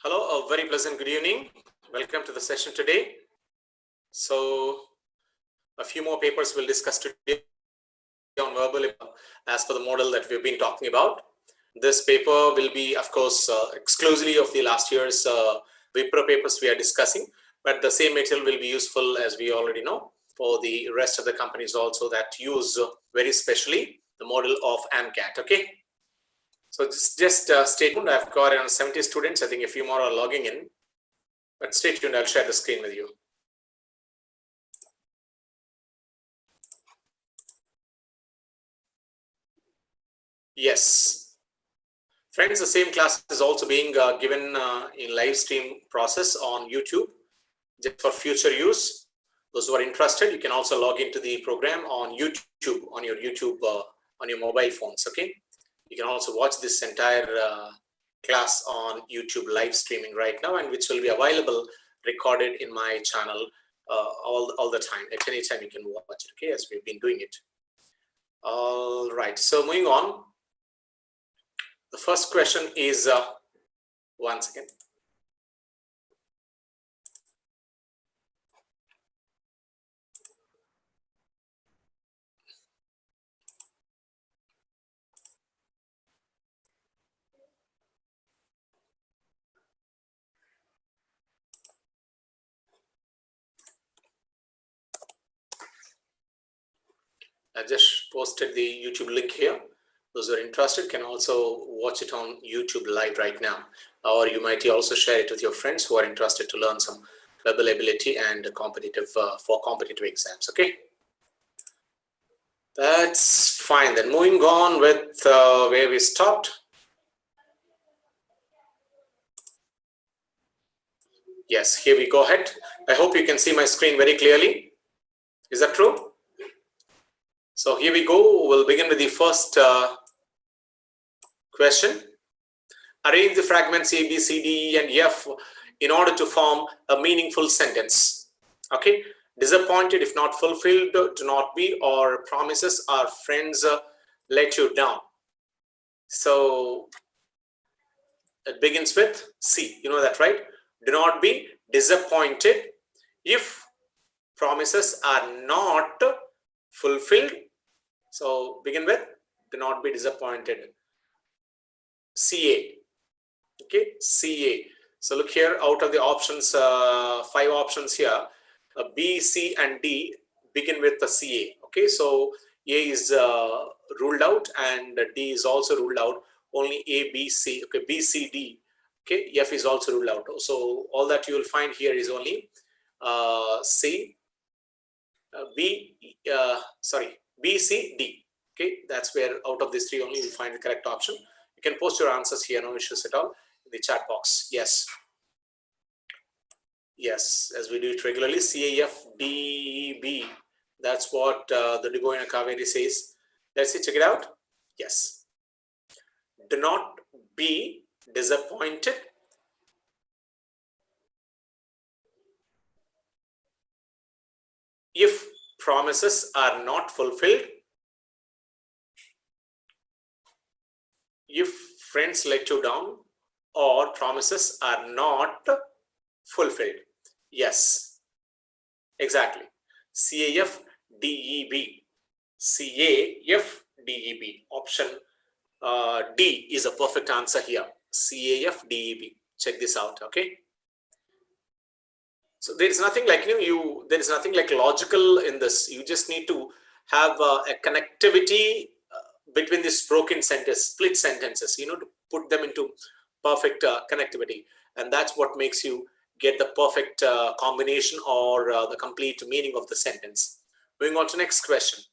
Hello, a very pleasant good evening. Welcome to the session today. So, a few more papers we'll discuss today on verbal as per the model that we've been talking about. This paper will be, of course, exclusively of the last year's WIPRO papers we are discussing, but the same material will be useful, as we already know, for the rest of the companies also that use very specially the model of AMCAT. Okay. So just stay tuned. I've got around 70 students. I think a few more are logging in, but stay tuned. I'll share the screen with you. Yes. Friends, the same class is also being given in live stream process on YouTube, just for future use. Those who are interested, you can also log into the program on YouTube, on your mobile phones. Okay. You can also watch this entire class on YouTube live streaming right now, and which will be available recorded in my channel all the time. At any time you can watch it, okay, as we've been doing it. All right, so moving on. The first question is, one second. I just posted the YouTube link here. Those who are interested can also watch it on YouTube live right now. Or you might also share it with your friends who are interested to learn some verbal ability and competitive for competitive exams. Okay, that's fine. Then moving on with where we stopped. Yes, here we go ahead. I hope you can see my screen very clearly. Is that true? So here we go. We'll begin with the first question. Arrange the fragments A, B, C, D, E, and F in order to form a meaningful sentence. Okay. Disappointed if not fulfilled, do not be, or promises our friends let you down. So it begins with C. You know that, right? Do not be disappointed if promises are not fulfilled. So begin with do not be disappointed. CA. Okay, CA. So look here, out of the options, 5 options here, B, C, and D begin with the CA. Okay, so A is ruled out and D is also ruled out. Only A, B, C. Okay, B, C, D. Okay, F is also ruled out. So all that you will find here is only C, B, B, C, D. Okay, that's where out of these 3 only you will find the correct option. You can post your answers here, no issues at all, in the chat box. Yes. Yes, as we do it regularly, C, A, F, D, B. That's what the Dubois and Kaveri says. Let's see, check it out. Yes. Do not be disappointed if promises are not fulfilled, if friends let you down, or promises are not fulfilled. Yes, exactly. CAF DEB. CAF DEB. Option D is a perfect answer here. CAF DEB. Check this out. Okay. So there is nothing like there is nothing like logical in this. You just need to have a connectivity between these broken sentence, split sentences. To put them into perfect connectivity, and that's what makes you get the perfect combination or the complete meaning of the sentence. Moving on to next question.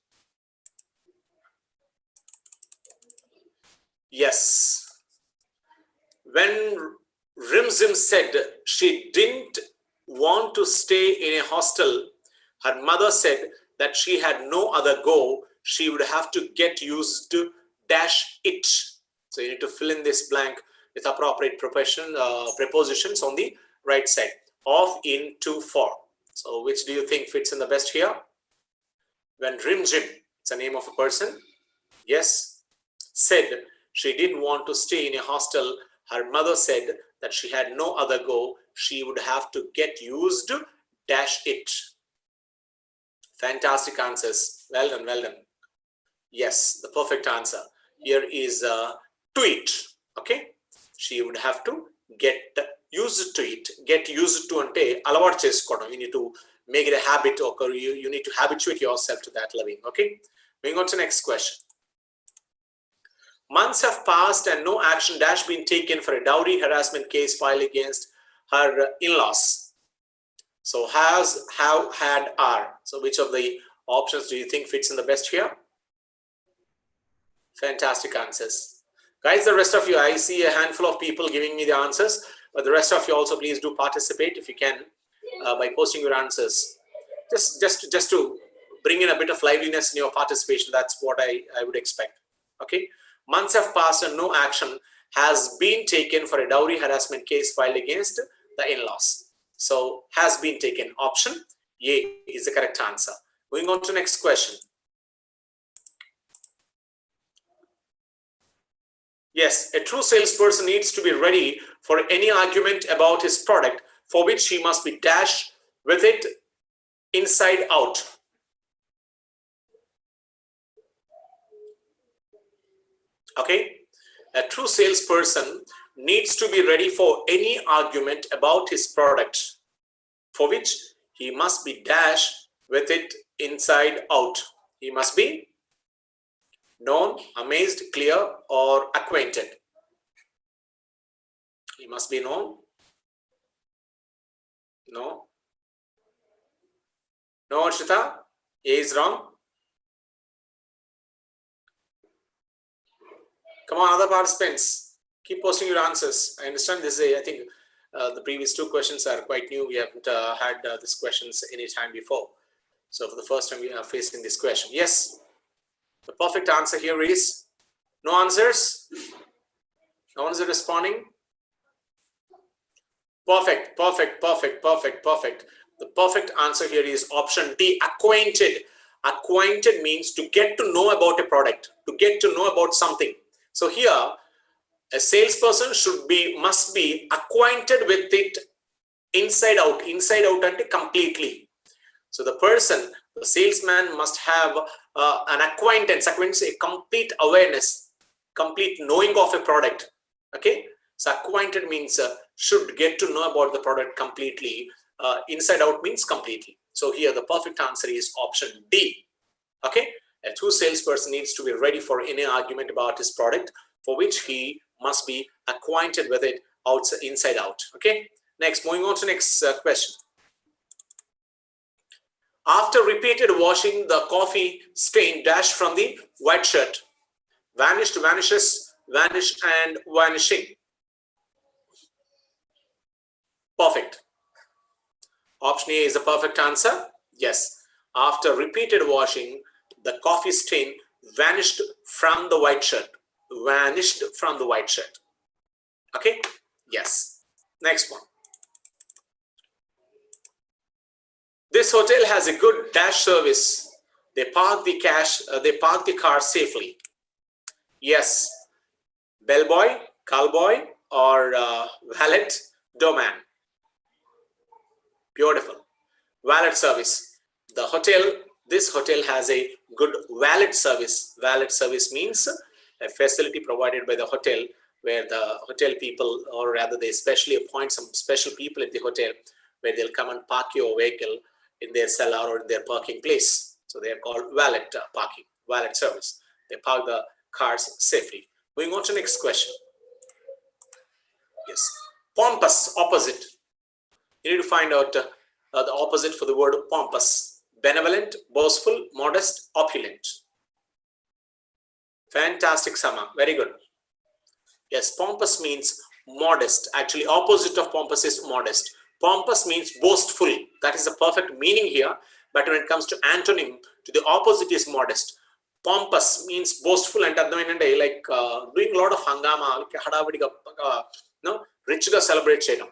Yes. When Rimzim said she didn't want to stay in a hostel, her mother said that she had no other go. She would have to get used to dash it. So you need to fill in this blank with appropriate prepositions on the right side. Of, in, to, for. So which do you think fits in the best here? When Rimjim, it's a name of a person, yes, said she didn't want to stay in a hostel, her mother said that she had no other go. She would have to get used to dash it. Fantastic answers. Well done, well done. Yes, the perfect answer here is to it. Okay, she would have to get used to it. Get used to ante alawat chesukodam. You need to make it a habit, or you need to habituate yourself to that living. Okay, moving on to next question. Months have passed and no action dash been taken for a dowry harassment case filed against her in-laws. So has, have, had, are. So which of the options do you think fits in the best here? Fantastic answers. Guys, the rest of you, I see a handful of people giving me the answers, but the rest of you also please do participate if you can by posting your answers. Just to bring in a bit of liveliness in your participation. That's what I would expect. Okay. Months have passed and no action has been taken for a dowry harassment case filed against the in-laws. So has been taken. Option A is the correct answer. Moving on to next question. Yes, a true salesperson needs to be ready for any argument about his product for which he must be dashed with it inside out. Okay, a true salesperson needs to be ready for any argument about his product for which he must be dashed with it inside out. He must be known, amazed, clear, or acquainted. He must be known. No. No, Arshita? A is wrong. Come on, other participants. Keep posting your answers. I understand this is I think the previous two questions are quite new. We haven't had these questions any time before. So for the first time, we are facing this question. Yes. The perfect answer here is no answers. No one's responding. Perfect, perfect, perfect, perfect, perfect. The perfect answer here is option D, acquainted. Acquainted means to get to know about a product, to get to know about something. So here, a salesperson must be acquainted with it inside out and completely. So the person, the salesman must have an acquaintance, a complete awareness, complete knowing of a product. Okay, so acquainted means should get to know about the product completely. Inside out means completely. So here the perfect answer is option D. Okay, a true salesperson needs to be ready for any argument about his product for which he must be acquainted with it outside, inside out. Okay, next, moving on to next question. After repeated washing, the coffee stain dashed from the white shirt. Vanished, vanishes, vanish, and vanishing. Perfect. Option A is the perfect answer. Yes. After repeated washing, the coffee stain vanished from the white shirt. Vanished from the white shirt. Okay? Yes. Next one. This hotel has a good dash service. They park the car safely. Yes. Bellboy, cowboy, or valet doorman. Beautiful. Valet service. This hotel has a good valet service. Valet service means a facility provided by the hotel where the hotel people, or rather they specially appoint some special people at the hotel where they'll come and park your vehicle in their cellar or in their parking place. So they are called valet parking, valet service. They park the cars safely. Moving on to next question. Yes. Pompous, opposite. You need to find out the opposite for the word pompous. Benevolent, boastful, modest, opulent. Fantastic, Sama. Very good. Yes, pompous means modest. Actually, opposite of pompous is modest. Pompous means boastful. That is the perfect meaning here. But when it comes to antonym, to the opposite is modest. Pompous means boastful and like doing a lot of hangama, no, rich ga celebrate cheyadam.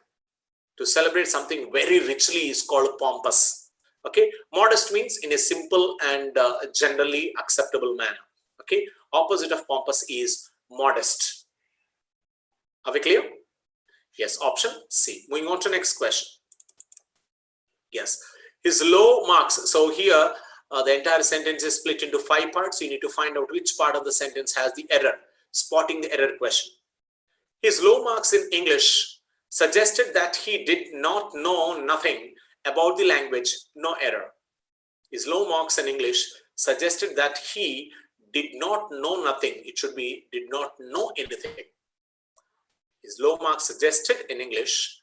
To celebrate something very richly is called pompous. Okay, modest means in a simple and generally acceptable manner. Okay, opposite of pompous is modest. Are we clear? Yes, option C. Moving on to next question. Yes, his low marks. So here the entire sentence is split into 5 parts. You need to find out which part of the sentence has the error. Spotting the error question. His low marks in English suggested that he did not know nothing about the language. No error. His low marks in English suggested that he did not know nothing. It should be did not know anything. His low marks suggested in English,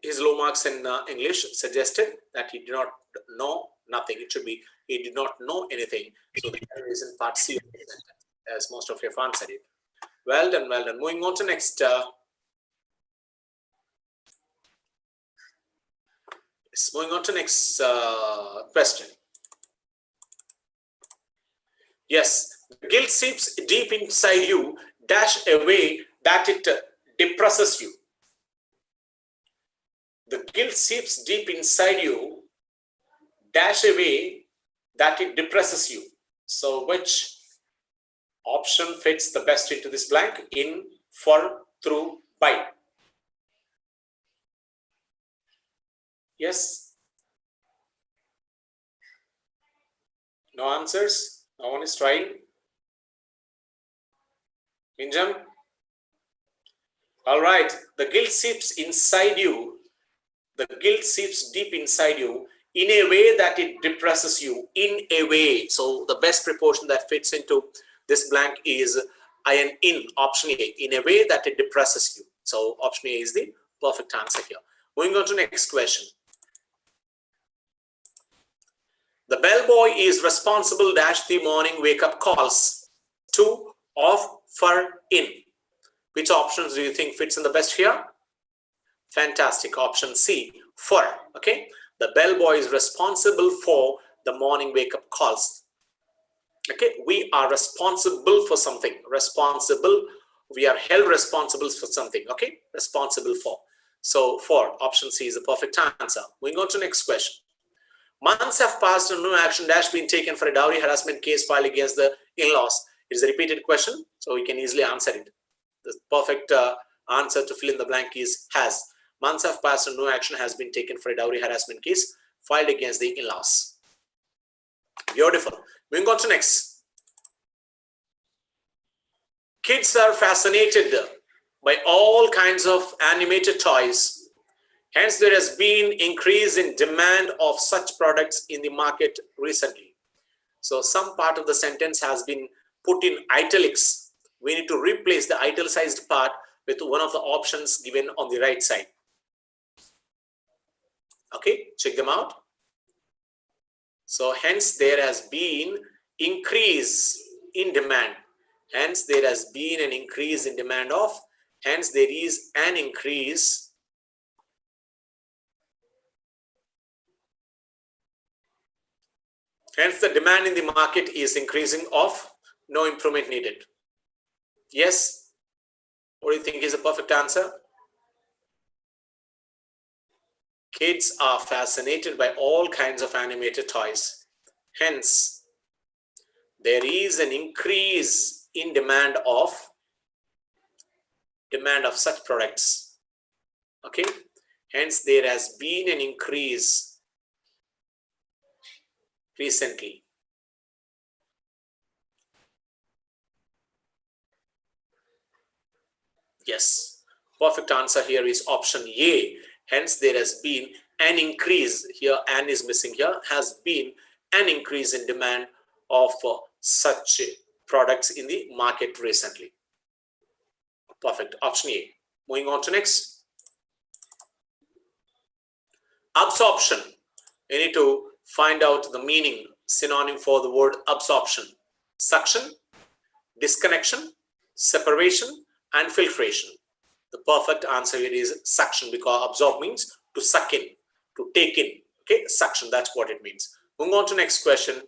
his low marks in English suggested that he did not know nothing. It should be he did not know anything. So the error is in part C of the sentence, as most of you have answered it. Well done, well done. Moving on to next. Moving on to next question. Yes, guilt seeps deep inside you, dash away that it depresses you. The guilt seeps deep inside you, dash away that it depresses you. So which option fits the best into this blank? In, for, through, by. Yes? No answers? No one is trying? Minjam? All right. The guilt seeps inside you. The guilt seeps deep inside you in a way that it depresses you. In a way. So the best proportion that fits into this blank is in, option A. In a way that it depresses you. So option A is the perfect answer here. Moving on to next question. The bellboy is responsible dash the morning wake-up calls. To, of, for, in. Which options do you think fits in the best here? Fantastic. Option C, for. Okay. The bellboy is responsible for the morning wake-up calls. Okay. We are responsible for something. Responsible. We are held responsible for something. Okay. Responsible for. So for, option C is the perfect answer. Moving on to next question. Months have passed and no action dash been taken for a dowry harassment case filed against the in-laws. It is a repeated question, so we can easily answer it. The perfect answer to fill in the blank is has. Months have passed and no action has been taken for a dowry harassment case filed against the in-laws. Beautiful. Moving on to next. Kids are fascinated by all kinds of animated toys. Hence, there has been increase in demand of such products in the market recently. So some part of the sentence has been put in italics. We need to replace the italicized part with one of the options given on the right side. Okay, check them out. So hence there has been increase in demand. Hence there has been an increase in demand of. Hence there is an increase . Hence the demand in the market is increasing of. No improvement needed. Yes? What do you think is the perfect answer? Kids are fascinated by all kinds of animated toys. Hence, there is an increase in demand of such products. Okay? Hence, there has been an increase recently. Yes. Perfect answer here is option A. Hence, there has been an increase here, and is missing here, has been an increase in demand of such products in the market recently. Perfect. Option A. Moving on to next. Absorption. You need to find out the meaning, synonym for the word absorption. Suction, disconnection, separation, and filtration. The perfect answer here is suction, because absorb means to suck in, to take in. Okay, suction, that's what it means. Moving on to next question.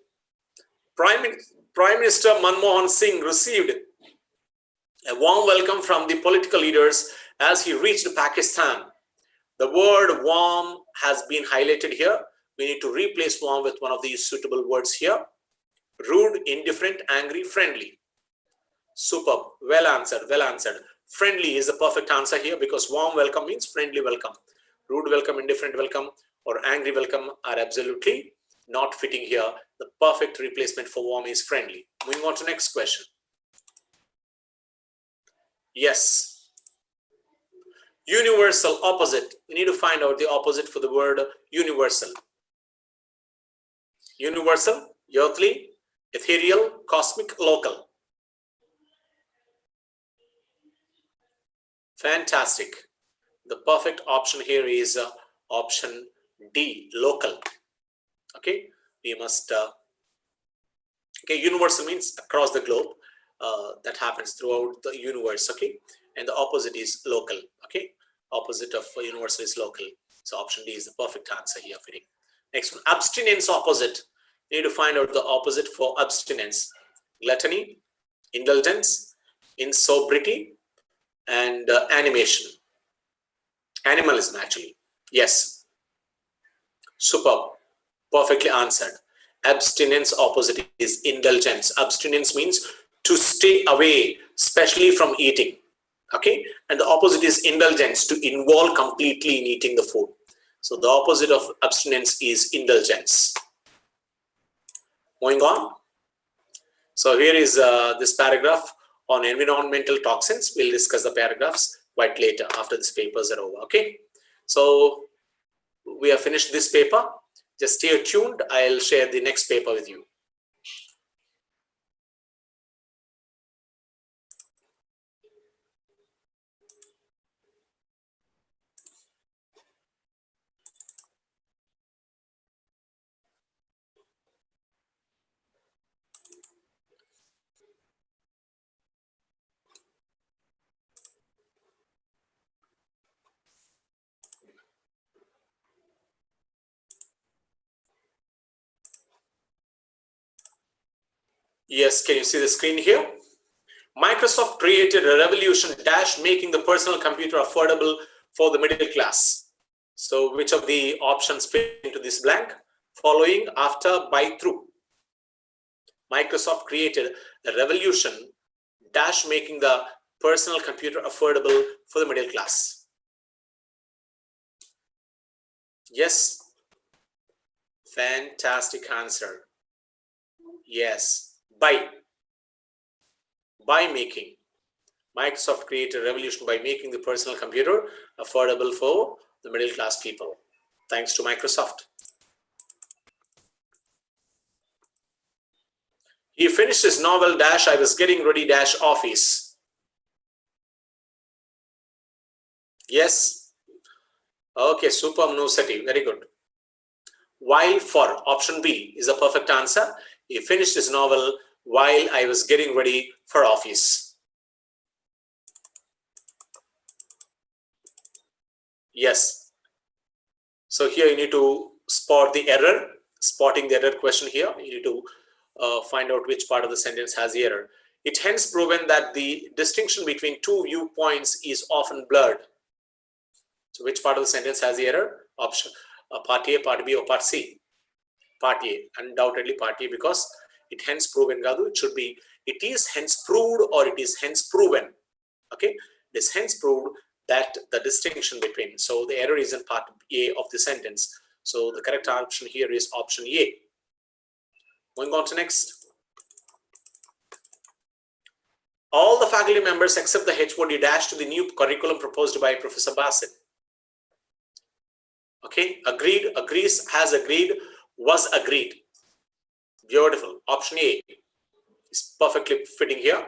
Prime Minister Manmohan Singh received a warm welcome from the political leaders as he reached Pakistan. The word warm has been highlighted here. We need to replace warm with one of these suitable words here. Rude, indifferent, angry, friendly. Superb. Well answered. Well answered. Friendly is the perfect answer here, because warm welcome means friendly welcome. Rude welcome, indifferent welcome, or angry welcome are absolutely not fitting here. The perfect replacement for warm is friendly. Moving on to next question. Yes. Universal, opposite. We need to find out the opposite for the word universal. Universal, earthly, ethereal, cosmic, local. Fantastic. The perfect option here is option D, local. Okay, we must okay, universal means across the globe. That happens throughout the universe. Okay, and the opposite is local. Okay, opposite of universal is local. So option D is the perfect answer here. Fitting. Next one, abstinence, opposite. You need to find out the opposite for abstinence. Gluttony, indulgence, insobriety, and animation. Animalism, actually. Yes. Superb. Perfectly answered. Abstinence opposite is indulgence. Abstinence means to stay away, especially from eating. Okay, and the opposite is indulgence, to involve completely in eating the food. So the opposite of abstinence is indulgence. Moving on. So here is this paragraph on environmental toxins. We'll discuss the paragraphs quite later after these papers are over. Okay, so we have finished this paper. Just stay tuned. I'll share the next paper with you. Yes, can you see the screen here? Microsoft created a revolution dash making the personal computer affordable for the middle class. So which of the options fit into this blank? Following, after, by, through. Microsoft created a revolution dash making the personal computer affordable for the middle class. Yes. Fantastic answer. Yes. By making. Microsoft created a revolution by making the personal computer affordable for the middle class people. Thanks to Microsoft. He finished his novel dash I was getting ready dash office. Yes. Okay, superb Nusati. Very good. While for option B is the perfect answer. He finished his novel while I was getting ready for office. Yes. So here you need to spot the error. Spotting the error question here. You need to find out which part of the sentence has the error. It hence proven that the distinction between two viewpoints is often blurred. So which part of the sentence has the error? Option part A, part B, or part C? Part A, undoubtedly part A, because it hence proven, Gadu, it should be it is hence proved or it is hence proven. Okay, it is hence proved that the distinction between, so the error is in part A of the sentence. So the correct option here is option A. Going on to next. All the faculty members except the HOD dash to the new curriculum proposed by Professor Bassett. Okay, agreed, agrees, has agreed, was agreed. Beautiful. Option A is perfectly fitting here.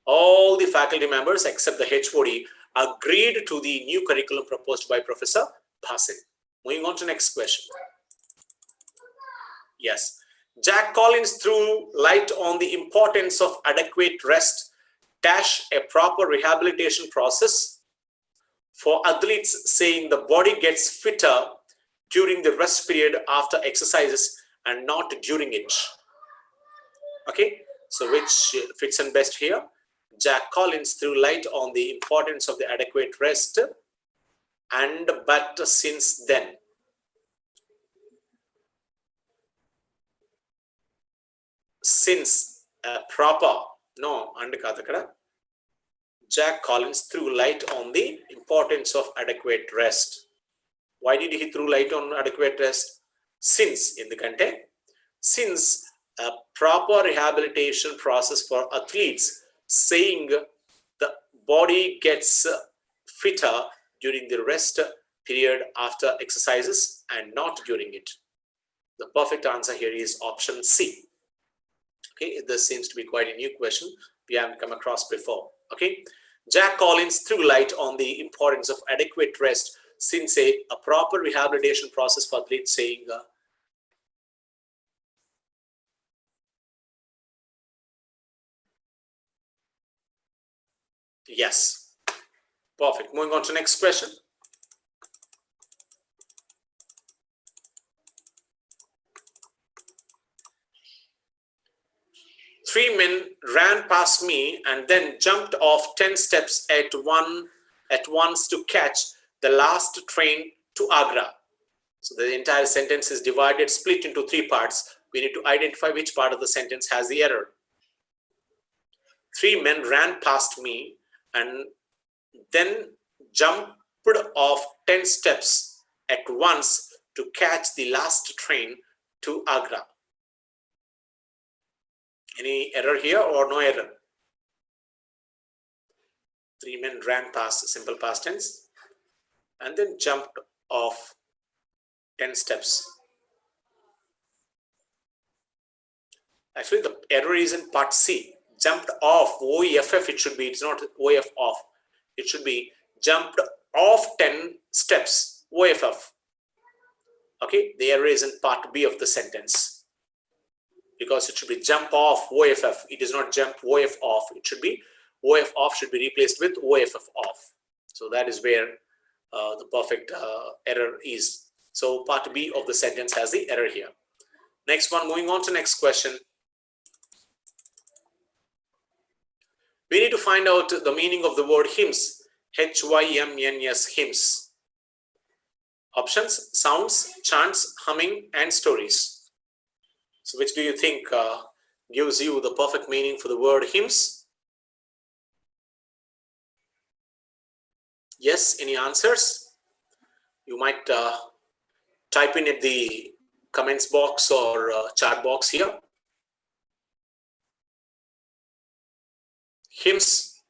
All the faculty members except the HOD agreed to the new curriculum proposed by Professor Bassett. Moving on to next question. Yes. Jack Collins threw light on the importance of adequate rest dash a proper rehabilitation process for athletes, saying the body gets fitter during the rest period after exercises and not during it. Okay, so which fits in best here? Jack Collins threw light on the importance of the adequate rest and but since then. Since proper, no, and kadakada. Jack Collins threw light on the importance of adequate rest. Why did he throw light on adequate rest? Since since a proper rehabilitation process for athletes, saying the body gets fitter during the rest period after exercises and not during it. The perfect answer here is option C. Okay, this seems to be quite a new question we haven't come across before. Okay, Jack Collins threw light on the importance of adequate rest since a proper rehabilitation process for athletes, saying yes. Perfect. Moving on to next question. Three men ran past me and then jumped off 10 steps at once to catch the last train to Agra. So the entire sentence is divided, split into three parts. We need to identify which part of the sentence has the error. Three men ran past me and then jumped off 10 steps at once to catch the last train to Agra. Any error here or no error? Three men ran past, simple past tense, and then jumped off 10 steps. Actually, the error is in part C. Jumped off, OEFF it should be, it's not OF off. It should be jumped off 10 steps, OFF. Okay, the error is in part B of the sentence. Because it should be jump off, OFF. It is not jump OF off. It should be OF off should be replaced with OFF off. So that is where the perfect error is. So part B of the sentence has the error here. Next one, moving on to next question. We need to find out the meaning of the word hymns. H-Y-M-N-S, hymns. Options: sounds, chants, humming, and stories. So which do you think gives you the perfect meaning for the word hymns? Yes, any answers? You might type in at the comments box or chat box here. Hymns,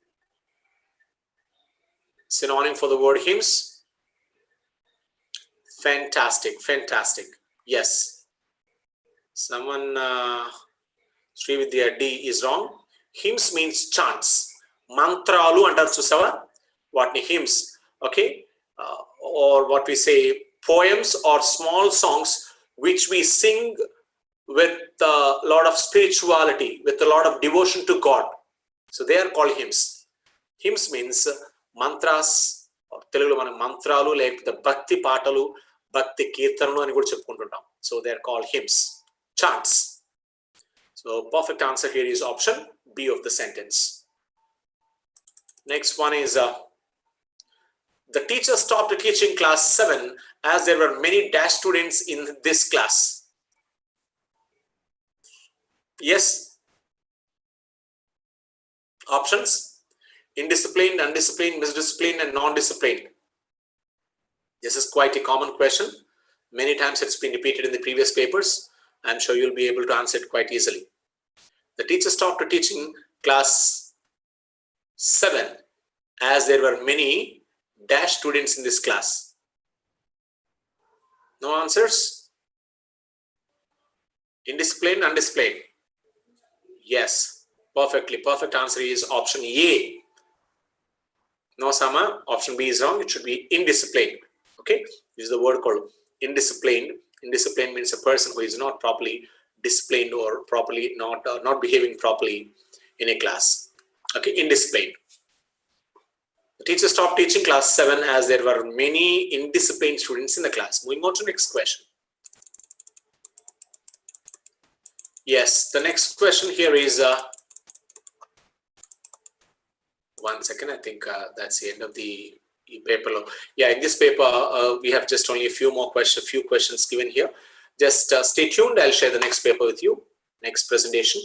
synonym for the word hymns. Fantastic, fantastic. Yes. Someone, Srividya D is wrong. Hymns means chants. Mantralu antaru chusava. What hymns? Okay. Or what we say, poems or small songs which we sing with a lot of spirituality, with a lot of devotion to God. So they are called hymns. Hymns means mantras, or Telugulo mana mantralu, like the bhakti patalu, bhakti kirtanalu ani kuda cheppukuntuntam. So they are called hymns. Chants. So perfect answer here is option B of the sentence. Next one is the teacher stopped teaching class 7 as there were many dash students in this class. Yes. Options: indisciplined, undisciplined, misdisciplined, and non-disciplined. This is quite a common question. Many times it's been repeated in the previous papers. I'm sure you'll be able to answer it quite easily. The teacher stopped teaching class 7 as there were many dash students in this class. No answers? Indisciplined, undisciplined? Yes, perfectly. Perfect answer is option A. No, Sama, option B is wrong. It should be indisciplined. Okay, this is the word called indisciplined. Indisciplined means a person who is not properly disciplined or properly not behaving properly in a class. Okay, indisciplined. The teacher stopped teaching class 7 as there were many indisciplined students in the class. Moving on to the next question. Yes, the next question here is, one second, I think that's the end of the paper. Yeah, in this paper, we have just only a few questions given here. Just stay tuned. I'll share the next paper with you, next presentation.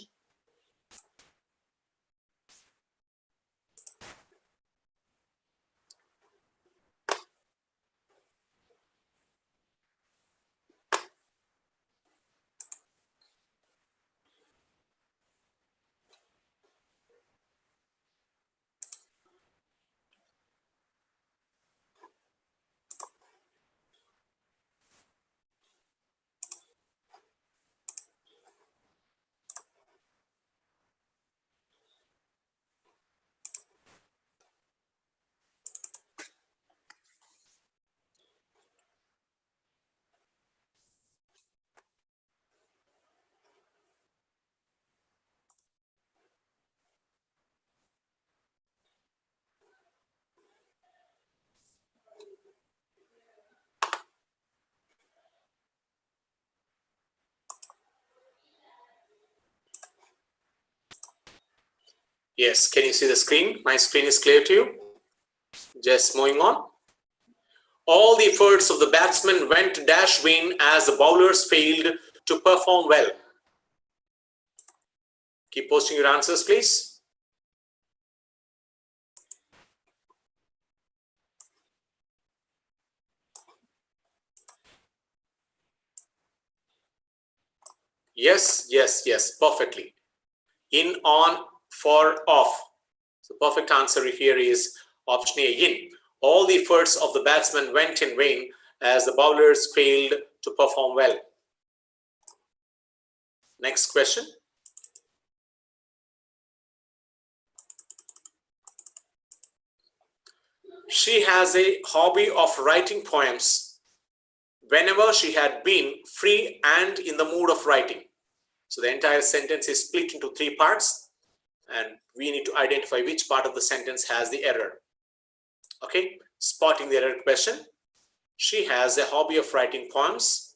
Yes, can you see the screen? My screen is clear to you? Just moving on. All the efforts of the batsmen went dash vain as the bowlers failed to perform well. Keep posting your answers, please. Yes, yes, yes, perfectly. In, on, for, off. So perfect answer here is option A, in. All the efforts of the batsmen went in vain as the bowlers failed to perform well. Next question. She has a hobby of writing poems whenever she had been free and in the mood of writing. So the entire sentence is split into 3 parts, and we need to identify which part of the sentence has the error. Okay, spotting the error question. She has a hobby of writing poems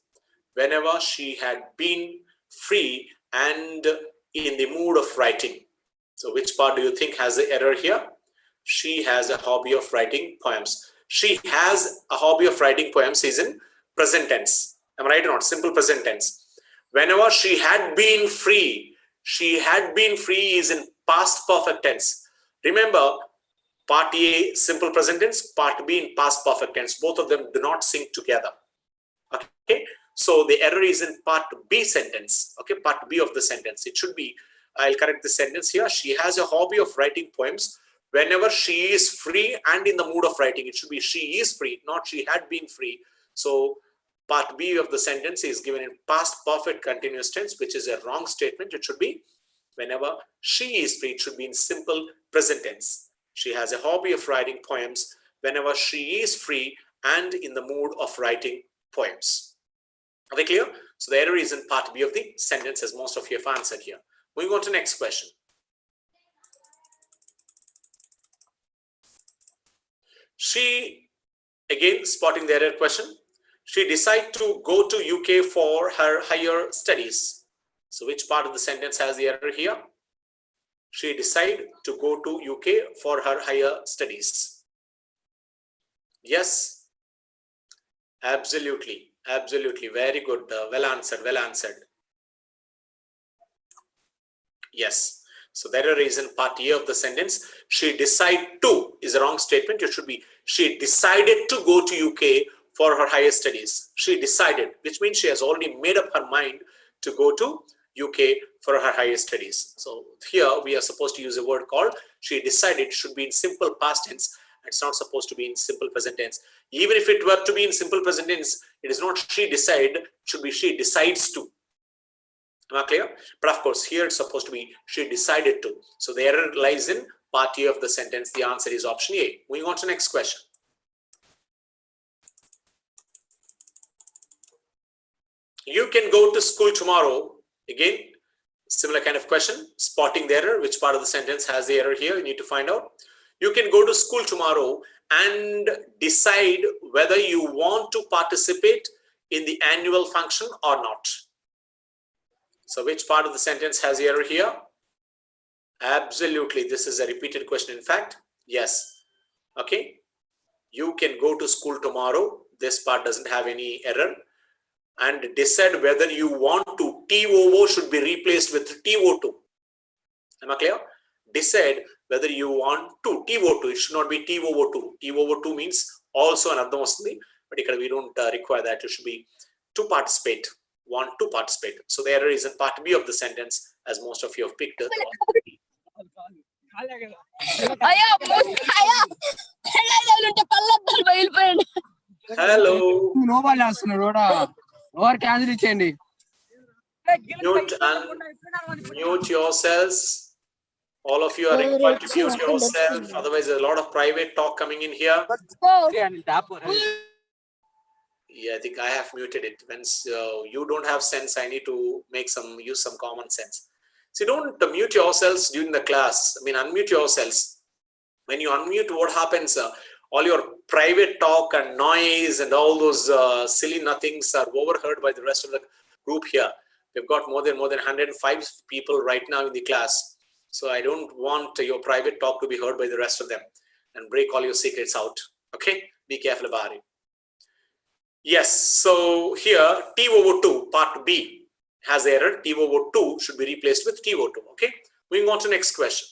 whenever she had been free and in the mood of writing. So which part do you think has the error here? She has a hobby of writing poems. She has a hobby of writing poems is in present tense. Am I right or not? Simple present tense. Whenever she had been free is in past perfect tense. Remember, part A simple present tense, part B in past perfect tense. Both of them do not sync together. Okay, so the error is in part B sentence. Okay, part B of the sentence. It should be, I'll correct the sentence here. She has a hobby of writing poems whenever she is free and in the mood of writing. It should be she is free, not she had been free. So part B of the sentence is given in past perfect continuous tense, which is a wrong statement. It should be whenever she is free. It should be in simple present tense. She has a hobby of writing poems whenever she is free and in the mood of writing poems. Are they clear? So the error is in part B of the sentence, as most of you have answered here. Moving on to the next question. She, again spotting the error question, she decided to go to UK for her higher studies. So which part of the sentence has the error here? She decided to go to UK for her higher studies. Yes, absolutely, absolutely, very good, well answered, well answered. Yes, so the error is in part A of the sentence. She decided to is a wrong statement. It should be she decided to go to UK for her higher studies. She decided, which means she has already made up her mind to go to UK for her higher studies. So here we are supposed to use a word called she decided. It should be in simple past tense. It's not supposed to be in simple present tense. Even if it were to be in simple present tense, it is not she decided, it should be she decides to. Am I clear? But of course, here it's supposed to be she decided to. So the error lies in part A of the sentence. The answer is option A. Moving on to the next question. You can go to school tomorrow. Again, similar kind of question, spotting the error. Which part of the sentence has the error here? You need to find out. You can go to school tomorrow and decide whether you want to participate in the annual function or not. So which part of the sentence has the error here? Absolutely, this is a repeated question. In fact, yes. Okay, you can go to school tomorrow. This part doesn't have any error. And decide whether you want to. TOO should be replaced with TO2. Am I clear? Decide whether you want to. TO2, it should not be TOO2. TOO2 means also an ardham vastundi, but here we don't require that. It should be to participate, want to participate. So the error is in part B of the sentence, as most of you have picked it. Hello. Mute yourselves. All of you are required to mute yourself. Otherwise, there's a lot of private talk coming in here. Yeah, I think I have muted it. When you don't have sense, I need to use some common sense. So don't mute yourselves during the class. I mean, unmute yourselves. When you unmute, what happens? All your private talk and noise and all those silly nothings are overheard by the rest of the group here. We've got more than 105 people right now in the class. So I don't want your private talk to be heard by the rest of them and break all your secrets out. Okay, be careful about it. Yes, so here TOO2 part B has error. TOO2 should be replaced with TO2. Okay, moving on to next question.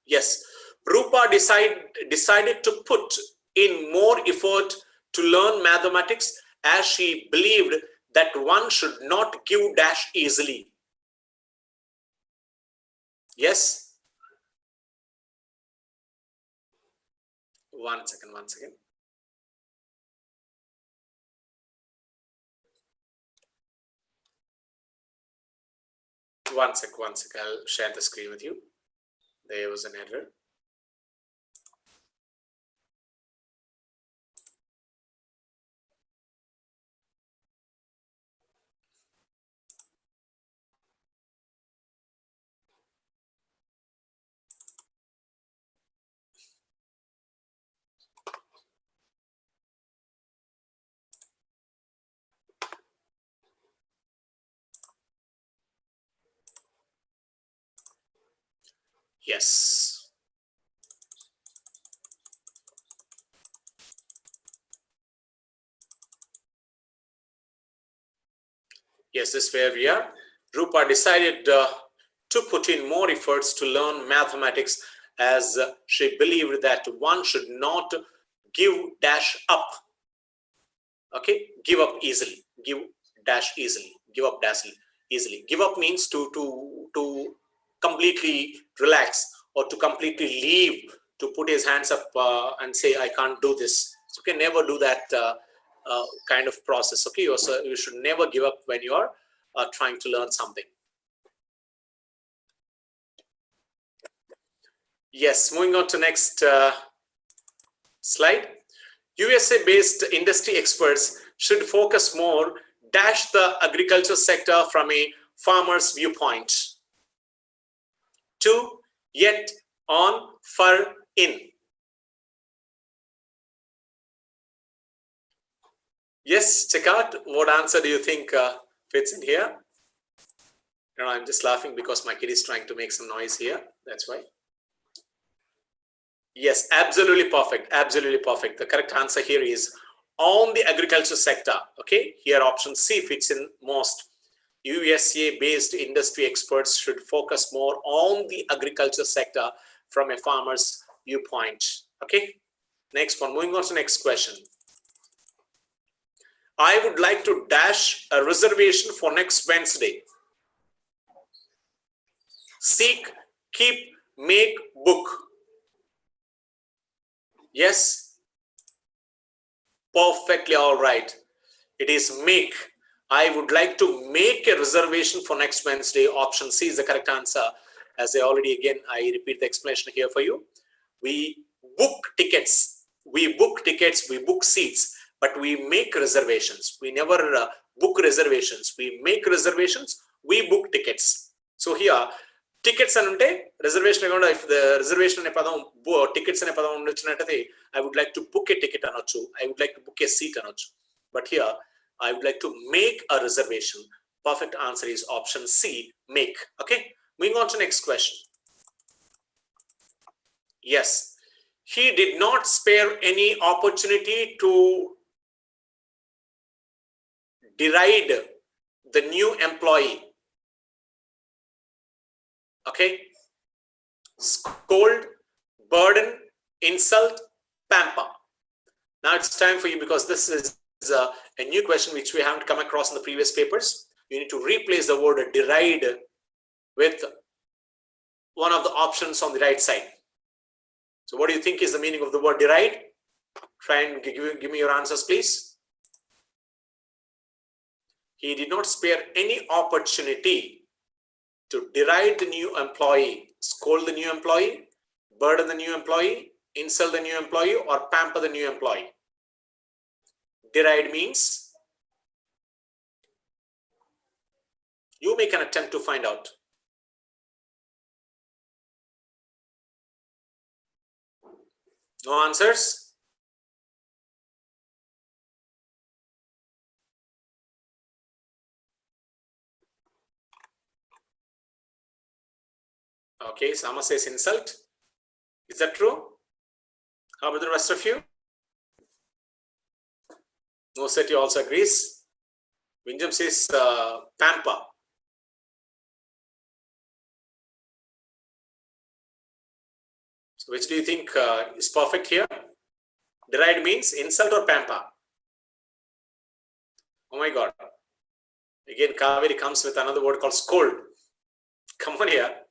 Yes, Rupa decided to put in more effort to learn mathematics as she believed that one should not give dash easily. Yes? One second. One sec. I'll share the screen with you. There was an error. Yes. Yes, this is where we are. Rupa decided to put in more efforts to learn mathematics as she believed that one should not give dash up. Okay, give up easily. Give dash easily. Give up dash easily. Give up means to completely relax or to completely leave, to put his hands up and say, I can't do this. So you can never do that kind of process. Okay, you should never give up when you are trying to learn something. Yes, moving on to next slide. USA-based industry experts should focus more dash the agriculture sector from a farmer's viewpoint. 2. Yet on for in. Yes, check out what answer do you think fits in here? No, I'm just laughing because my kid is trying to make some noise here. That's why. Yes, absolutely perfect. Absolutely perfect. The correct answer here is on the agriculture sector. Okay, here option C fits in most. USA-based industry experts should focus more on the agriculture sector from a farmer's viewpoint. Okay, next one. Moving on to the next question. I would like to dash a reservation for next Wednesday. Seek, keep, make, book. Yes? Perfectly all right. It is make. I would like to make a reservation for next Wednesday. Option C is the correct answer. As I repeat the explanation here for you. We book tickets. We book seats. but we make reservations. We never book reservations. We make reservations. We book tickets. So here, tickets and reservation. If the reservation tickets and I would like to book a ticket anochu. I would like to book a seat anochu. But here, I would like to make a reservation. Perfect answer is option C, make. Okay, moving on to next question. Yes, he did not spare any opportunity to deride the new employee. Okay, scold, burden, insult, pamper. Now it's time for you, because this is a new question which we haven't come across in the previous papers. You need to replace the word deride with one of the options on the right side. So what do you think is the meaning of the word deride? Try and give me your answers, please. He did not spare any opportunity to deride the new employee, scold the new employee, burden the new employee, insult the new employee, or pamper the new employee. Deride means, you make an attempt to find out. No answers? Okay, Sama says insult. Is that true? How about the rest of you? No Seti also agrees. Vinjam says pamper. So which do you think is perfect here? Deride means insult or pamper? Oh my God. Again, Kaveri comes with another word called scold. Come on here.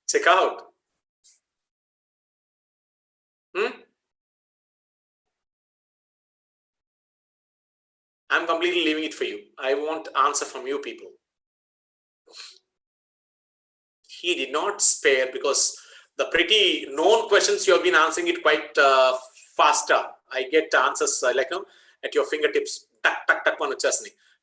Check out. I'm completely leaving it for you. I want answer from you people. He did not spare, because the pretty known questions you have been answering it quite faster. I get answers like at your fingertips. Tak, tak, tak,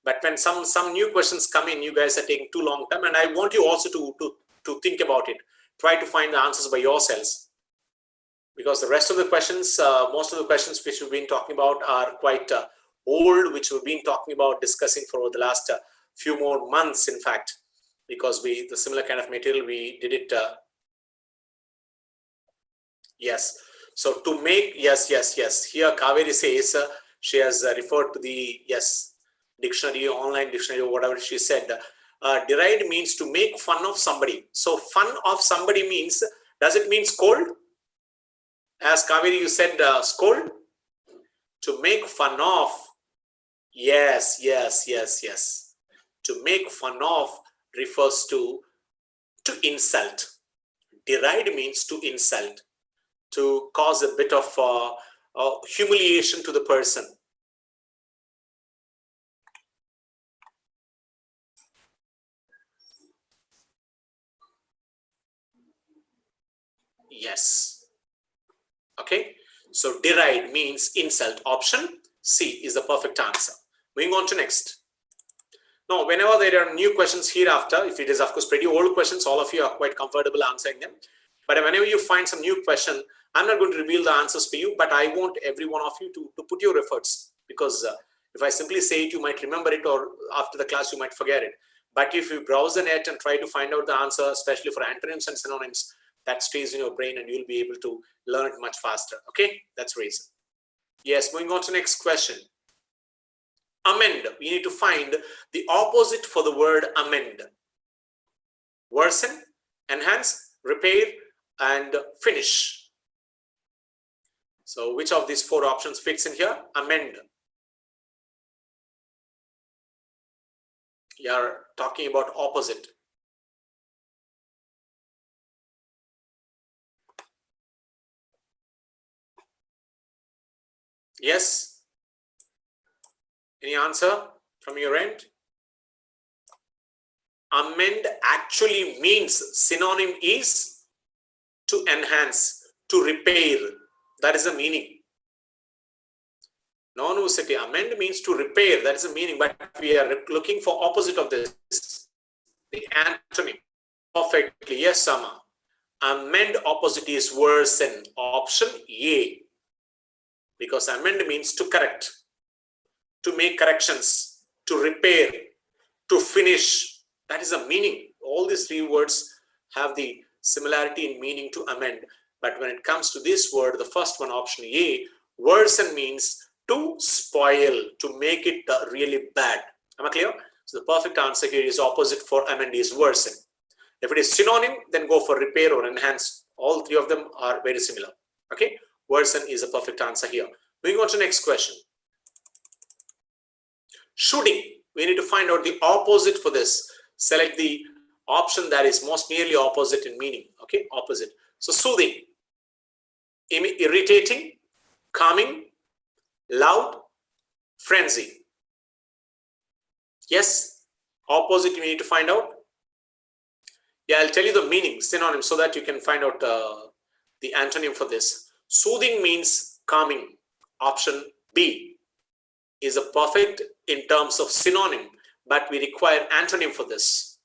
but when some new questions come in, you guys are taking too long time, and I want you also to think about it. Try to find the answers by yourselves, because the rest of the questions, most of the questions which we've been talking about are quite old, which we've been talking about, discussing for the last few more months, in fact, because the similar kind of material we did it. Yes. So to make, yes. Here Kaveri says she has referred to the dictionary, online dictionary, or whatever she said. Deride means to make fun of somebody. So fun of somebody means, does it mean scold? As Kaveri, you said scold? To make fun of. Yes. To make fun of refers to insult. Deride means to insult, to cause a bit of humiliation to the person. Yes. Okay. So deride means insult. Option C is the perfect answer. Moving on to next. Now, whenever there are new questions hereafter, if it is of course pretty old questions, all of you are quite comfortable answering them. But whenever you find some new question, I'm not going to reveal the answers for you, but I want every one of you to put your efforts, because if I simply say it, you might remember it, or after the class you might forget it. But if you browse the net and try to find out the answer, especially for antonyms and synonyms, that stays in your brain and you'll be able to learn it much faster. Okay, that's the reason. Yes, moving on to next question. Amend. We need to find the opposite for the word amend. Worsen, enhance, repair, and finish. So which of these four options fits in here? Amend. You are talking about opposite. Yes? Any answer from your end? Amend actually means, synonym is to enhance, to repair. That is the meaning. Non-usity. Amend means to repair. That is the meaning. But we are looking for opposite of this. The antonym. Perfectly. Yes, Sama. Amend opposite is worsen. Option A. Because amend means to correct, to make corrections, to repair, to finish. That is the meaning. All these three words have the similarity in meaning to amend. But when it comes to this word, the first one, option A, worsen means to spoil, to make it really bad. Am I clear? So the perfect answer here is opposite for amend is worsen. If it is synonym, then go for repair or enhance. All three of them are very similar. Okay, worsen is a perfect answer here. Moving on to the next question. Shooting. We need to find out the opposite for this. Select the option that is most nearly opposite in meaning. Okay, opposite. So soothing, irritating, calming, loud, frenzy. Yes, opposite we need to find out. Yeah, I'll tell you the meaning, synonym, so that you can find out the antonym for this. Soothing means calming. Option B is a perfect in terms of synonym, but we require antonym for this.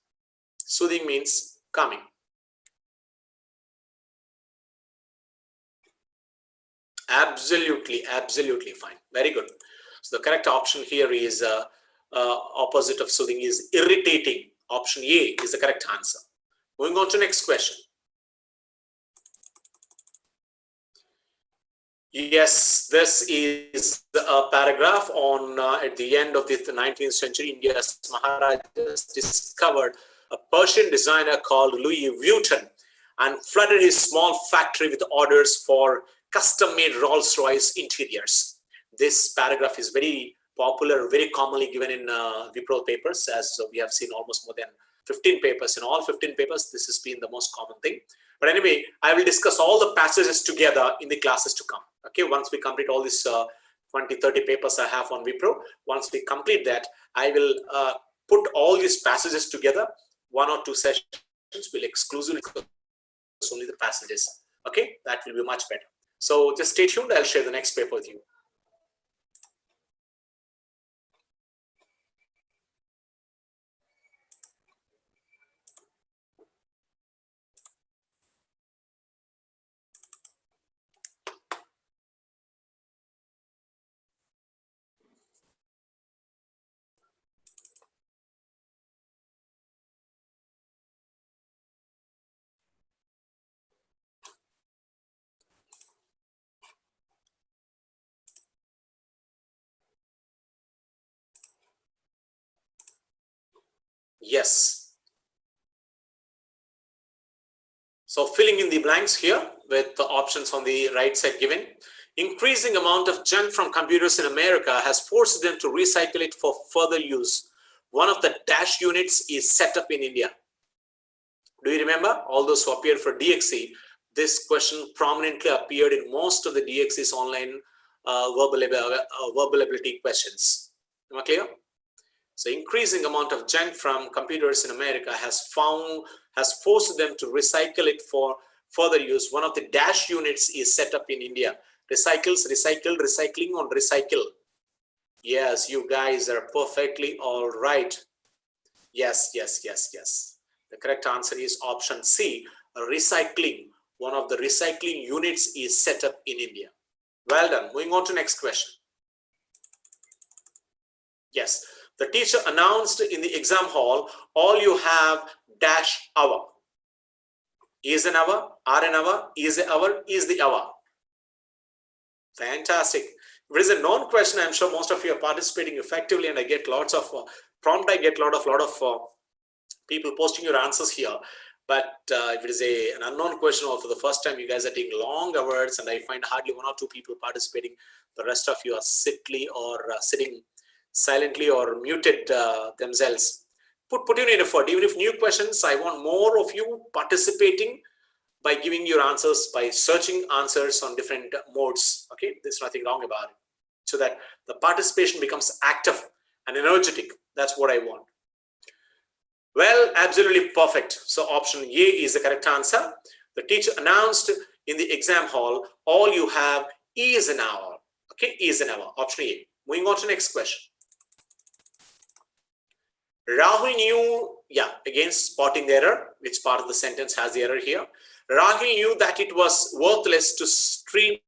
Soothing means calming. Absolutely, absolutely fine. Very good. So the correct option here is opposite of soothing is irritating. Option A is the correct answer. Moving on to next question. Yes, this is a paragraph on at the end of the 19th century, India's Maharajas discovered a Persian designer called Louis Vuitton and flooded his small factory with orders for custom-made Rolls-Royce interiors. This paragraph is very popular, very commonly given in WIPRO papers, as we have seen almost more than 15 papers. In all 15 papers, this has been the most common thing. But anyway, I will discuss all the passages together in the classes to come. Okay, once we complete all these 20, 30 papers I have on WIPRO, once we complete that, I will put all these passages together. 1 or 2 sessions will exclusively discuss only the passages. Okay, that will be much better. So just stay tuned. I'll share the next paper with you. Yes. So filling in the blanks here with the options on the right side given. Increasing amount of junk from computers in America has forced them to recycle it for further use. One of the dash units is set up in India. Do you remember all those who appeared for DXE? This question prominently appeared in most of the DXE's online verbal ability questions. Am I clear? So increasing amount of junk from computers in America has forced them to recycle it for further use. One of the dash units is set up in India. Recycles, recycled, recycling on recycle. Yes, you guys are perfectly all right. Yes, yes, yes, yes. The correct answer is option C, recycling. One of the recycling units is set up in India. Well done. Moving on to next question. Yes, the teacher announced in the exam hall, all you have dash hour. Is an hour, are an hour, is the hour, is the hour. Fantastic. If it is a known question, I'm sure most of you are participating effectively, and I get lots of prompt. I get a lot of people posting your answers here. But if it is an unknown question or for the first time, you guys are taking long hours, and I find hardly 1 or 2 people participating. The rest of you are sitting silently or muted themselves. Put in effort. Even if new questions, I want more of you participating by giving your answers, by searching answers on different modes. Okay, there's nothing wrong about it. So that the participation becomes active and energetic. That's what I want. Well, absolutely perfect. So option A is the correct answer. The teacher announced in the exam hall, all you have is an hour. Okay, is and never. Option A. Moving on to next question. Rahul knew, yeah, again spotting the error. Which part of the sentence has the error here? Rahul knew that it was worthless to stream.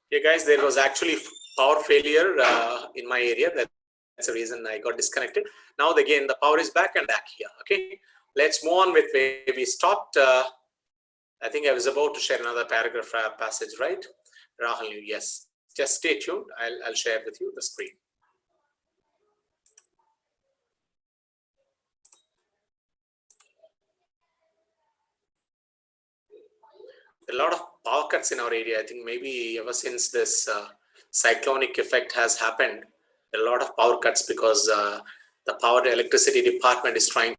Yeah, guys, there was actually power failure in my area. That's the reason I got disconnected. Now, again, the power is back and back here. Okay, let's move on with where we stopped. I think I was about to share another paragraph passage, right? Rahul, yes. Just stay tuned. I'll share with you the screen. A lot of power cuts in our area. I think maybe ever since this cyclonic effect has happened, a lot of power cuts because the power electricity department is trying,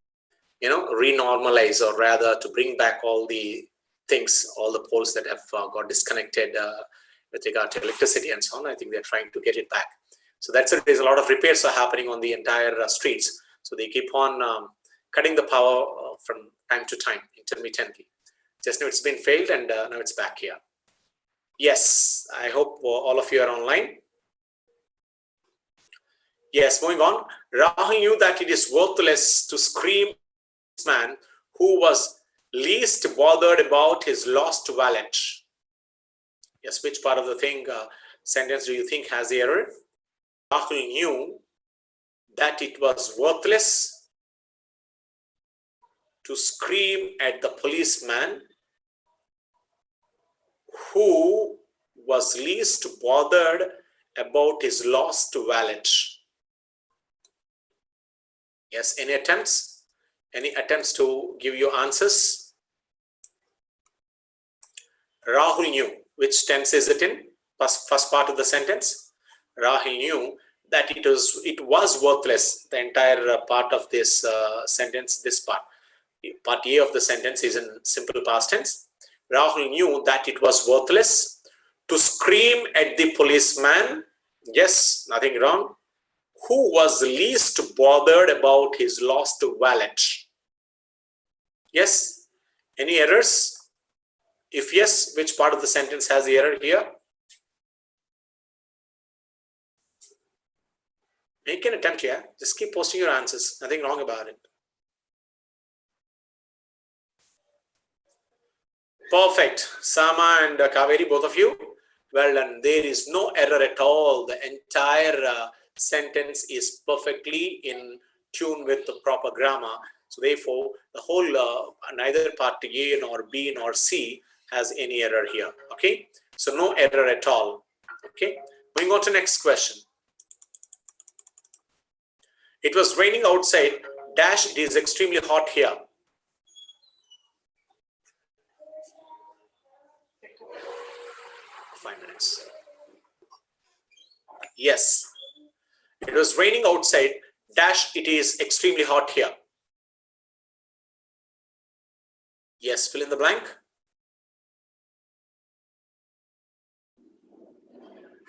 renormalize, or rather to bring back all the things, all the poles that have got disconnected with regard to electricity and so on. I think they're trying to get it back. So that's it. There's a lot of repairs are happening on the entire streets. So they keep on cutting the power from time to time intermittently. Just now it's been failed and now it's back here. Yes, I hope all of you are online. Yes, moving on. Rahul knew that it is worthless to scream at this man who was least bothered about his lost wallet. Yes, which part of the thing sentence do you think has the error? Rahul knew that it was worthless to scream at the policeman who was least bothered about his lost wallet. Yes, any attempts? Any attempts to give you answers? Rahul knew. Which tense is it in? First part of the sentence. Rahul knew that it was worthless. The entire part of this sentence, this part A of the sentence is in simple past tense. Rahul knew that it was worthless to scream at the policeman. Yes, nothing wrong. Who was least bothered about his lost wallet. Yes, any errors? If yes, which part of the sentence has the error here? Make an attempt here. Just keep posting your answers. Nothing wrong about it. Perfect. Sama and Kaveri, both of you. Well done. There is no error at all. The entire sentence is perfectly in tune with the proper grammar. So therefore, the whole neither part A nor B nor C has any error here. Okay. So no error at all. Okay. Moving on to next question. It was raining outside. Dash, it is extremely hot here. Yes, it was raining outside. Dash, it is extremely hot here. Yes, fill in the blank.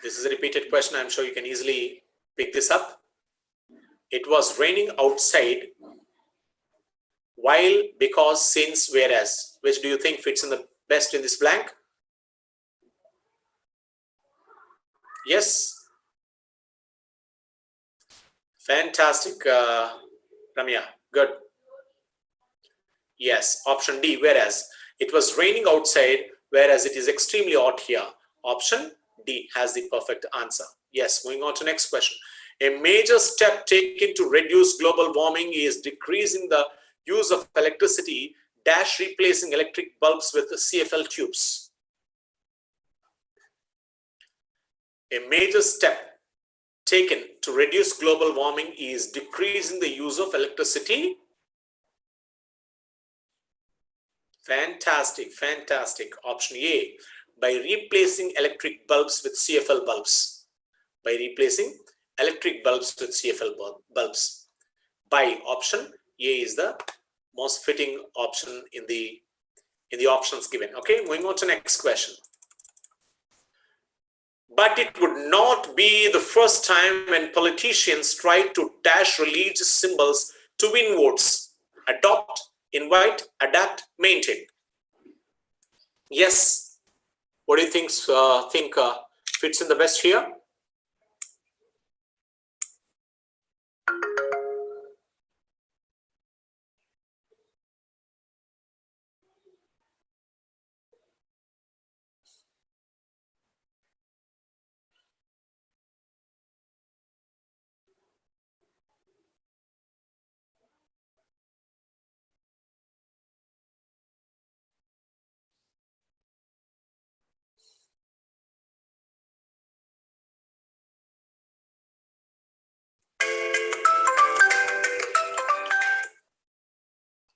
This is a repeated question. I'm sure you can easily pick this up. It was raining outside. While, because, since, whereas. Which do you think fits in the best in this blank? Yes. Fantastic, Ramya. Good. Yes, option D, whereas. It was raining outside, whereas it is extremely hot here. Option D has the perfect answer. Yes, moving on to next question. A major step taken to reduce global warming is decreasing the use of electricity, dash replacing electric bulbs with CFL tubes. A major step taken to reduce global warming is decreasing the use of electricity. Fantastic, fantastic. Option A, by replacing electric bulbs with CFL bulbs. By replacing electric bulbs with CFL bulbs. By option A is the most fitting option in the options given. Okay, moving on to next question. But it would not be the first time when politicians tried to dash religious symbols to win votes. Adopt, invite, adapt, maintain. Yes. What do you think fits in the best here?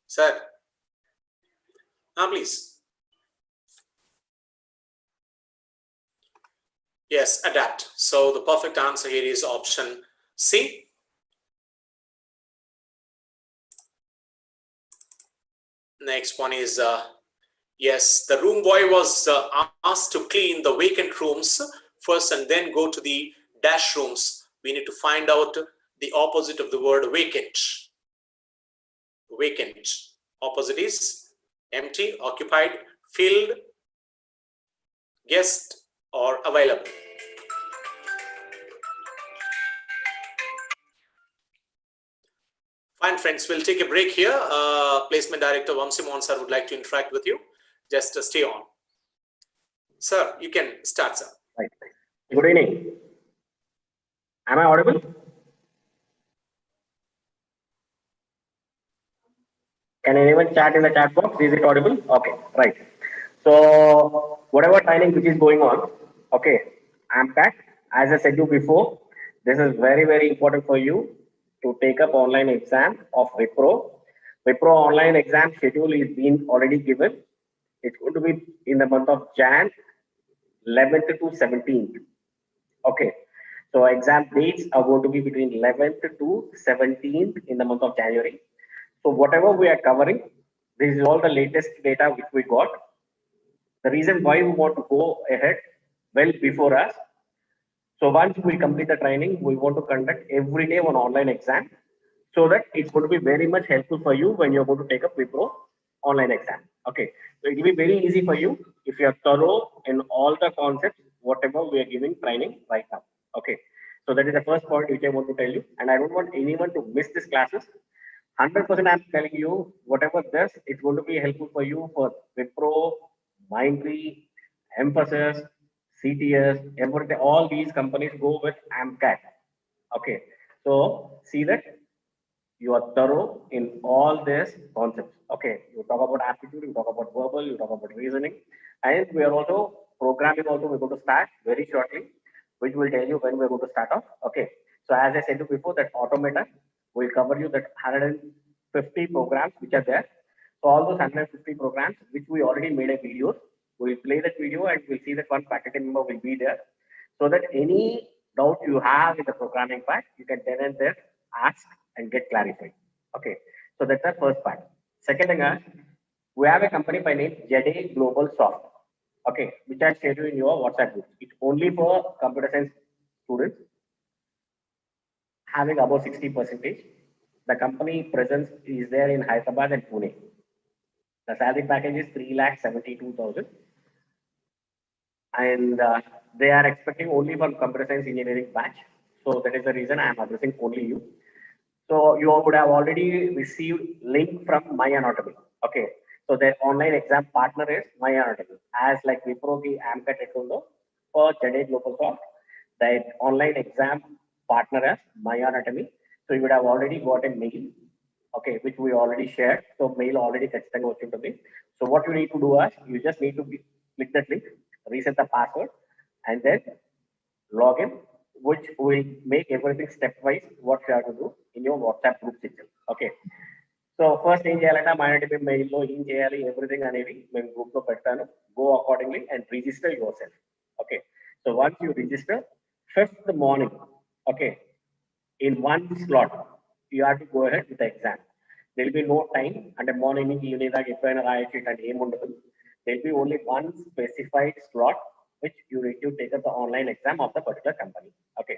Sir, please. Yes, adapt. So the perfect answer here is option C. Next one is, yes, the room boy was asked to clean the vacant rooms first and then go to the dash rooms. We need to find out the opposite of the word vacant. Vacant. Opposite is empty, occupied, filled, guest, or available. Fine, friends, we'll take a break here. Placement Director Vamsi Mohan sir would like to interact with you. Just stay on. Sir, you can start, sir. Right. Good evening. Am I audible? Can anyone chat in the chat box? Is it audible? Okay, right. So whatever training which is going on, okay, AMCAT, as I said you before, this is very, very important for you to take up online exam of WIPRO. WIPRO online exam schedule is being already given. It's going to be in the month of Jan 11th to 17th. Okay. So exam dates are going to be between 11th to 17th in the month of January. So whatever we are covering, this is all the latest data which we got. The reason why we want to go ahead well before us. So once we complete the training, we want to conduct every day one online exam so that it's going to be very much helpful for you when you're going to take up WIPRO online exam. Okay. So it will be very easy for you if you are thorough in all the concepts, whatever we are giving training right now. Okay. So that is the first point which I want to tell you. And I don't want anyone to miss these classes. 100% I'm telling you, whatever this, it's going to be helpful for you for WIPRO, Mindtree, MPHASIS, CTS, everything. All these companies go with AMCAT. Okay. So see that you are thorough in all these concepts. Okay. You talk about aptitude, you talk about verbal, you talk about reasoning. And we are also programming also, we're going to start very shortly, which will tell you when we're going to start off. Okay. So as I said before, that automata will cover you that 150 programs which are there. So all those 150 programs, which we already made a video, we'll play that video and we'll see that one faculty member will be there. So that any doubt you have in the programming part, you can then and there ask and get clarified. Okay. So that's the first part. Second thing is, we have a company by name ZA Global Soft. Okay, which I shared you in your WhatsApp group. It's only for computer science students having about 60%. The company presence is there in Hyderabad and Pune. The salary package is 3,72,000. And they are expecting only for computer science engineering batch. So that is the reason I am addressing only you. So you would have already received link from My Anatomy. Okay. So their online exam partner is My Anatomy. As like WIPRO ki AMCAT etundo for ZA Global Soft, the online exam partner is My Anatomy. So you would have already got a mail, okay, which we already shared. So mail already ఖచ్చితంగా వచ్చింటుంది. So what you need to do is you just need to click that link, reset the password, and then log in, which will make everything stepwise what you have to do in your WhatsApp group itself. Okay. So first ఏం చేయాలంటే మా ఇంటి మెయిల్లో ఏం చేయాలి everything అనేది మేము group లో పెడతాను. Go accordingly and register yourself. Okay. So once you register, 5th morning, okay, in one slot, you have to go ahead with the exam. There will be no time and the morning, evening, ఎప్పుడైనా రాయొచ్చు and ఏం ఉండదు. There will be only one specified slot which you need to take up the online exam of the particular company. Okay.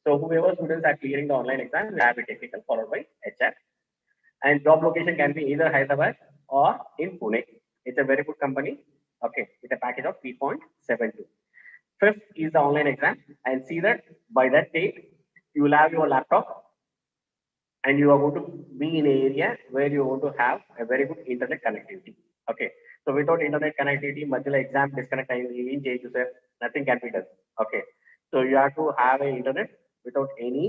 So whoever students are clearing the online exam, they have a technical followed by HR. And job location can be either Hyderabad or in Pune. It's a very good company. Okay. With a package of 3.72. 5th is the online exam, and see that by that date, you will have your laptop and you are going to be in an area where you want to have a very good internet connectivity. Okay. So without internet connectivity, మధ్యలో exam disconnect అయింది ఏం చేయొచ్చు sir, nothing can be done. Okay. So you have to have an internet without any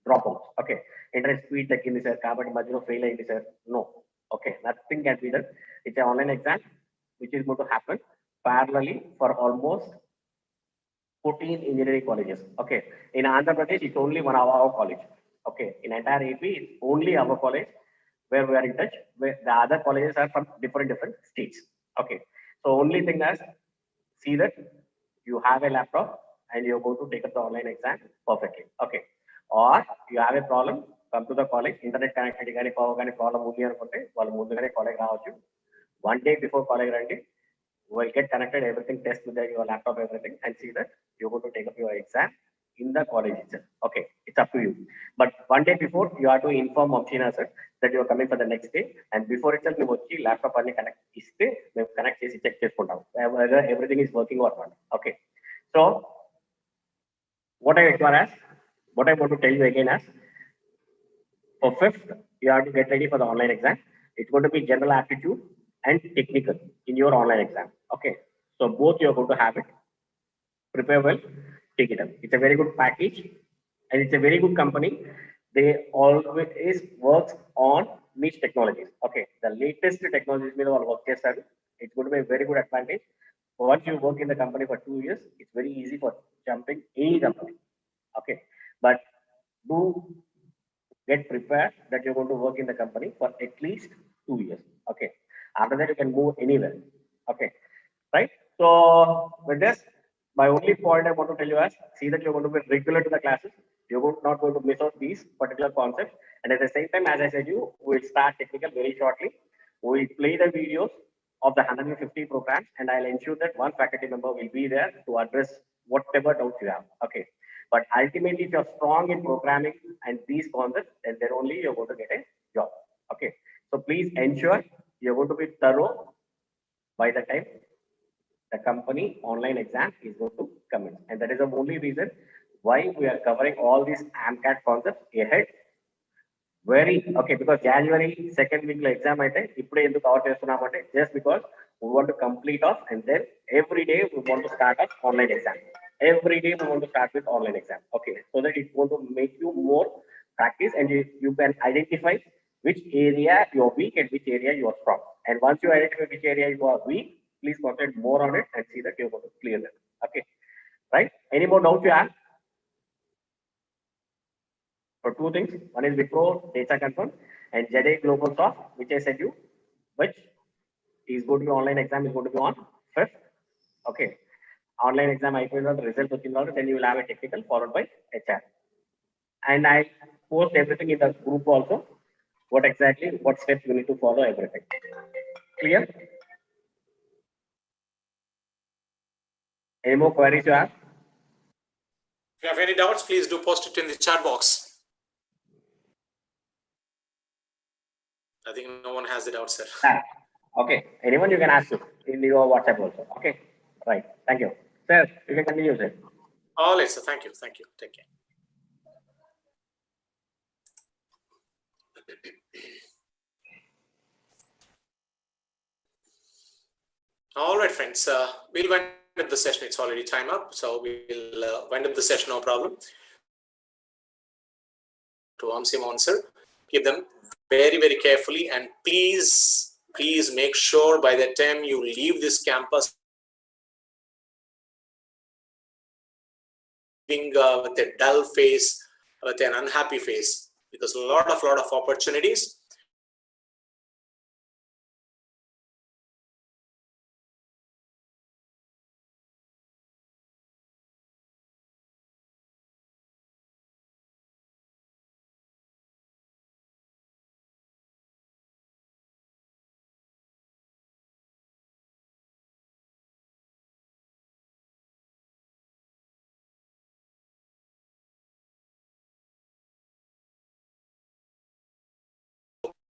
dropouts. Okay. Internet speed తగ్గింది sir కాబట్టి మధ్యలో fail అయింది sir, no. Okay. Nothing can be done. It's an online exam which is going to happen parallelly for almost 14 engineering colleges. Okay. In Andhra Pradesh, it's only one of our college. Okay. In entire AP, it's only our college where we are in touch. Where the other colleges are from different states. Okay. So only thing is, see that you have a laptop and you're going to take up the online exam perfectly. Okay. Or you have a problem, come to the college, internet connectivity కానీ power కానీ problem ఉంది అనుకుంటే వాళ్ళు ముందుగానే college రావచ్చు. One day before college రండి, will get connected, everything test with your laptop, everything, and see that you're going to take up your exam in the college itself. Okay, it's up to you. But one day before, you have to inform Amshina sir that you are coming for the next day, and before itself, you watch laptop and connect. Iste, connect chesi check cheskuntam whether everything is working or not. Okay, so what I require as, what I want to tell you again as, for 5th, you have to get ready for the online exam. It's going to be general aptitude and technical in your online exam. Okay. So both you're going to have it. Prepare well, take it up. It's a very good package and it's a very good company. They always works on niche technologies. Okay, the latest technologies will work here. It's going to be a very good advantage. Once you work in the company for 2 years, it's very easy for jumping any company. Okay, but do get prepared that you're going to work in the company for at least 2 years. Okay, after that you can move anywhere. Okay, right? So with this, my only point I want to tell you is see that you're going to be regular to the classes. You're not going to miss out these particular concepts. And at the same time, as I said, we'll start technical very shortly. We'll play the videos of the 150 programs, and I'll ensure that one faculty member will be there to address whatever doubts you have. Okay. But ultimately, if you're strong in programming and these concepts, then only you're going to get a job. Okay. So please ensure you're going to be thorough by the time the company online exam is going to come in. And that is the only reason why we are covering all these AMCAT concepts ahead. Okay, because January second week exam just because we want to complete off, and then every day we want to start an online exam. Every day we want to start with online exam. Okay, so that it's going to make you more practice, and you can identify which area you're weak and which area you are strong. And once you identify which area you are weak, please concentrate more on it and see that you're going to clear them. Okay, right? Any more doubts you have? For two things, one is WIPRO data confirm and ZA Global Soft, which I said you, which is going to be online exam is going to be on 5th. Okay, online exam I will result then you will have a technical followed by HR. And I post everything in the group also. What steps you need to follow, everything. Clear? Any more queries you have? If you have any doubts, please do post it in the chat box. I think no one has the doubts, sir. Okay. Anyone you can ask it in your WhatsApp also. Okay. Right. Thank you. Sir, you can continue, sir. All right, sir. Thank you. Thank you. Take care. All right, friends. We'll wind up the session. It's already time up, so we'll wind up the session. No problem. To AMCAT, sir, keep them very, very carefully, and please make sure by the time you leave this campus, with a dull face, with an unhappy face, because a lot of opportunities.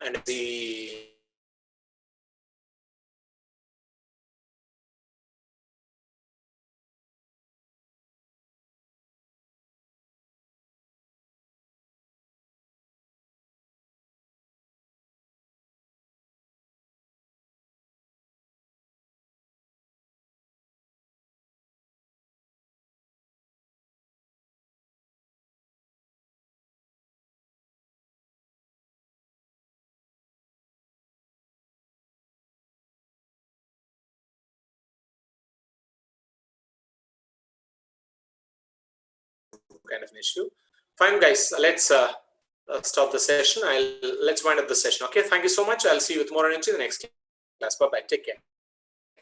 And the kind of an issue. Fine, guys. Let's stop the session. Let's wind up the session. Okay. Thank you so much. I'll see you with more energy in the next class. Bye bye. Take care.